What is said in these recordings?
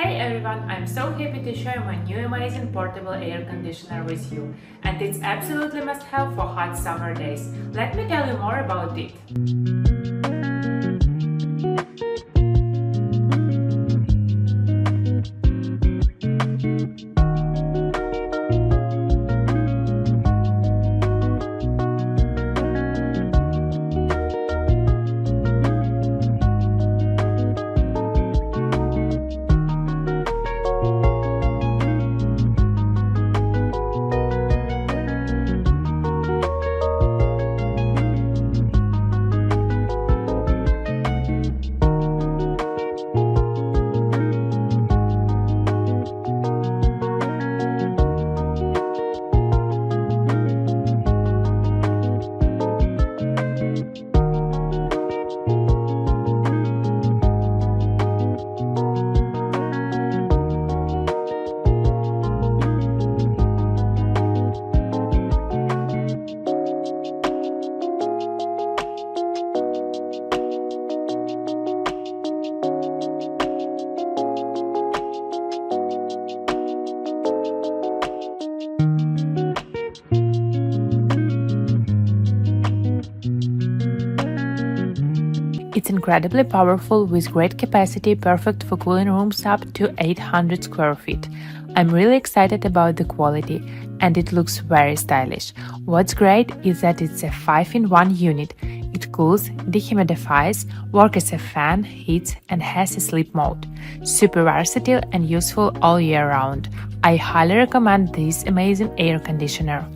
Hey everyone, I'm so happy to share my new amazing portable air conditioner with you, and it's absolutely must have for hot summer days. Let me tell you more about it. It's incredibly powerful with great capacity, perfect for cooling rooms up to 800 square feet. I'm really excited about the quality and it looks very stylish. What's great is that it's a 5-in-1 unit. It cools, dehumidifies, works as a fan, heats and has a sleep mode. Super versatile and useful all year round. I highly recommend this amazing air conditioner.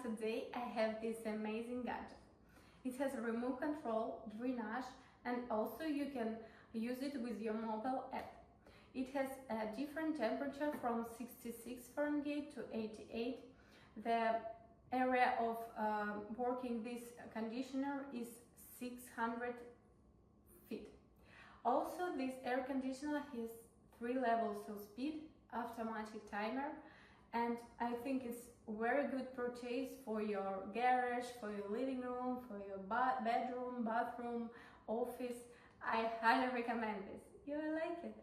Today I have this amazing gadget. It has a remote control, drainage, and also you can use it with your mobile app. It has a different temperature from 66 Fahrenheit to 88. The area of working this conditioner is 600 feet. Also, this air conditioner has 3 levels of speed, automatic timer, and I think it's very good purchase for your garage, for your living room, for your bedroom, bathroom, office. I highly recommend this. You will like it.